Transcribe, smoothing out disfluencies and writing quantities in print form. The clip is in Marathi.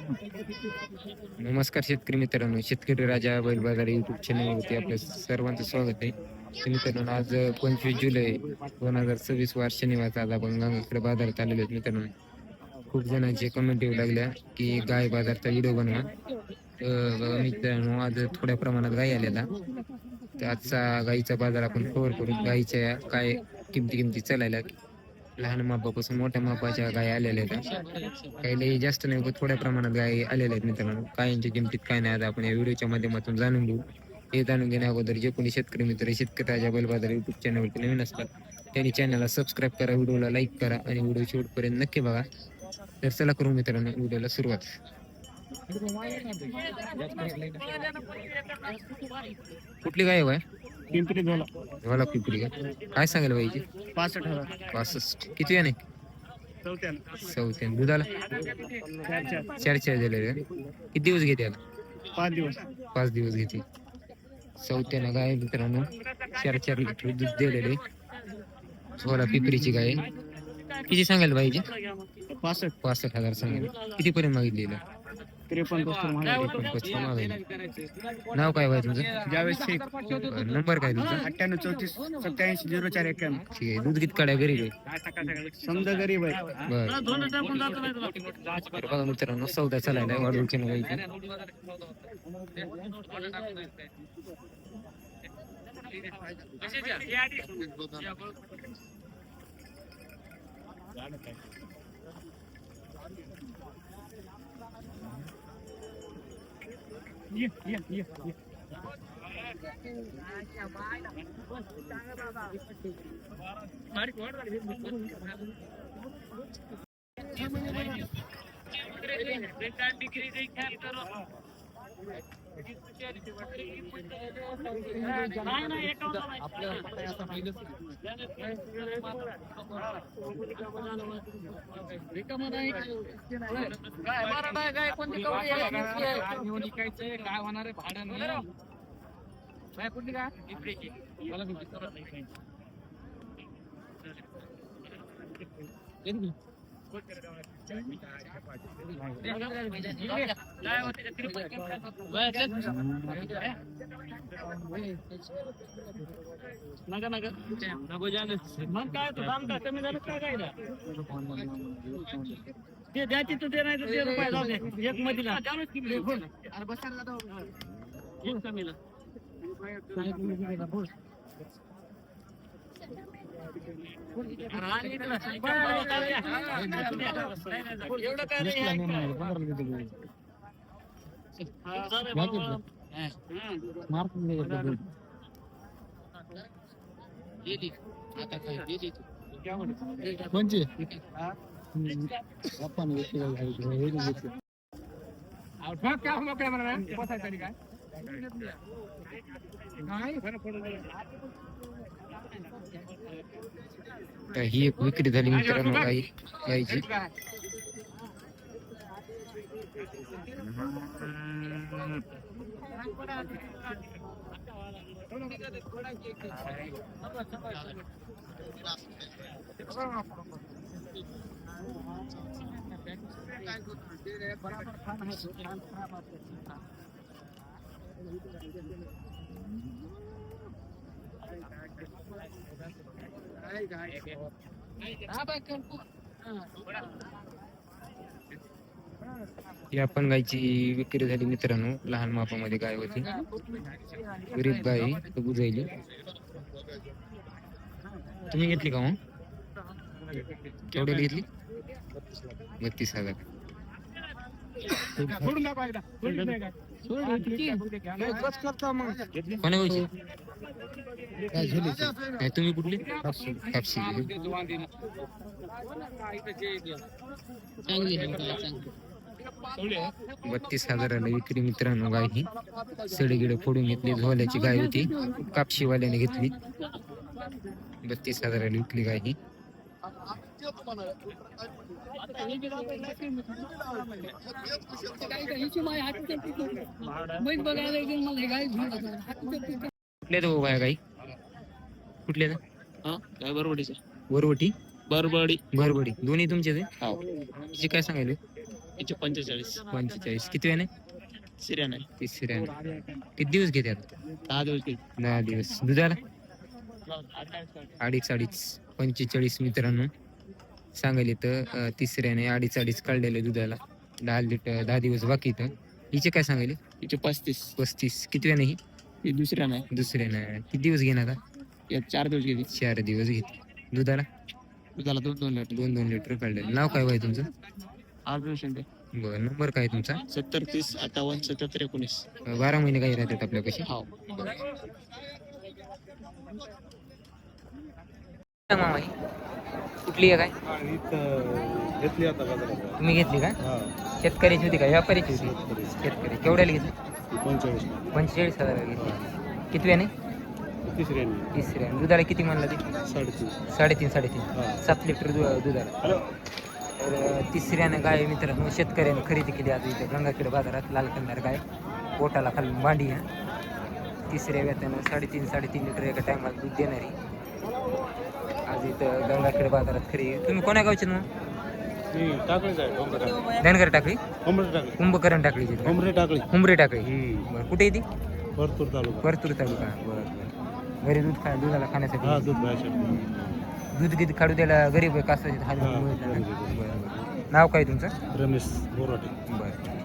नमस्कार शेतकरी मित्रांनो, शेतकरी राजा बैल बाजार युट्यूब चॅनलवरती आपल्या सर्वांचं स्वागत आहे. तर मित्रांनो, आज 25 जुलै 2026 वार शनिवार आज आपण गंगाखेड बाजारात आलेलो आहेत. मित्रांनो, खूप जणांचे कमेंट येऊ लागल्या की गाय बाजारचा व्हिडिओ बनवा. तर बघा मित्रांनो, आज थोड्या प्रमाणात गाय आलेला. तर आजचा गाईचा बाजार आपण कव्हर करून गाईच्या काय किमती चालायला, लहान मापापासून मोठ्या मापाच्या गाय आलेल्या आहेत. काही लई जास्त नाही, पण थोड्या प्रमाणात गाय आलेल्या आहेत. मित्रांनो, काहींच्या किमतीत काय नाही, आज आपण या व्हिडिओच्या माध्यमातून जाणून घेऊ. हे जाणून घेण्या अगोदर जे कोणी शेतकरी मित्र शेतकरी राजा बैल बाजार युट्यूब चॅनलवरती नवीन असतात त्यांनी चॅनलला सबस्क्राईब करा, व्हिडिओला लाईक करा आणि व्हिडिओ शेवटपर्यंत नक्की बघा. तर चला करू मित्रांनो व्हिडिओला सुरुवात. कुठली गाय आहे? पिंपरी झाला मला पिंपरी का? काय सांगाल बाईची? 65,000 65. किती आहे? चौथ्यान. दुधाला चार दिले. किती दिवस घेते आता? 5 दिवस घेते. चौथ्यानं गाय मित्रांनो, 4 लिटर दूध दिलेले. सोळा पिपरीची गाय. किती सांगाल बाईची? 65,000 सांगाल. कितीपर्यंत मागितलेलं? 53 नाव काय बाय तुमचं? जावेद शेख. नंबर काय तुमचा? 98 34 87 04 91. ठीक आहे. दूध किती काढाय गरीब आहे? समजा गरीब आहे. बरं बघा मित्रांनो, सौदा चालायला वाढवून गाई. काय होणार आहे भाड्यानं? कुठली का नका मग काय तू दाम का कमी झालं काय काय ते द्यायची तर ते नाही तर 1 रुपये जाऊ दे. एक मधीला कमीला एवढं काय कोणची? ही एक विक्री झाली मित्रांनो गाईची. ही आपण गायची विक्री झाली मित्रांनो. लहान मापामध्ये गाय होती, गरीब गाय बुजायली. तुम्ही घेतली का? मग केवढ्याला घेतली? 32,000. तुम्ही कुठली? कापशी. 32,000ला विक्री मित्रांनो गाय ही. सडगिडे फोडून घेतली. झोल्याची गाय होती, कापशीवाल्याने घेतली. 32,000ला विकली गाय ही. कुठल्या तो गाई? कुठल्या? वरवटी. भरबडी दोन्ही तुमचे? तिचे काय सांगायले? याचे 45 45 किती वेळ सिरियन आहे. तिसऱ्याने किती दिवस घेतात 10 दिवस घेईल. 10 दिवस दुधाला अडीच 45 मित्रांनो सांगायला तर तिसऱ्याने अडीच काढलेले दुधाला 10 दिवस बाकी इथं हिचे काय सांगायले याचे 35 किती वेळ नाही ही दुसऱ्या नाही. दुसऱ्यानं किती दिवस घेणार आता यात 4 दिवस घेईल. 4 दिवस घेते दुधाला दुधाला 2 लिटर. 2 लिटर काढलेलं नाव काय बाय तुमचं आज दिवस बरं नंबर काय तुमचा 70 30 58 77 19. 12 महिने काही राहतात आपल्यापाशी हो. मामा ही कुठली आहे काय घेतली आता बाजारात. तुम्ही घेतली का हा शेतकऱ्याची होती का व्यापारीची होती शेतकरी केवढ्याला घेतली 45 45,000 घेतली किती वेळाने तिसऱ्याने तिसऱ्या दुधाला किती म्हणला ते 3.5. 3.5 हा. 7 लिटर दुधाला हॅलो तर तिसऱ्यानं गाय मित्रांनो शेतकऱ्याने खरेदी केली आज इथं गंगाखेड बाजारात लाल कंदार गाय पोटाला खालून मांडी आहे तिसऱ्या व्यातानं 3.5 लिटर एका टायमाला दूध देणारी आज इथं गंगाखेड बाजारात खरी तुम्ही कोण्या गावचे मग टाकळीच आहे कोंबडे धनगर टाकळी टाकळी कुंभकरण टाकळी कोंबडे टाकळी कुंभरे टाकळी बरं कुठे येते परतूर तालुका. परतूर तालुका बरं घरी दुधाला खाण्यासाठी हा दूध भाषा. दूध गीत काढू द्यायला गरीब आहे कसं हा, गरीब आहे. बरं नाव काय तुमचं रमेश बोराटे. बरं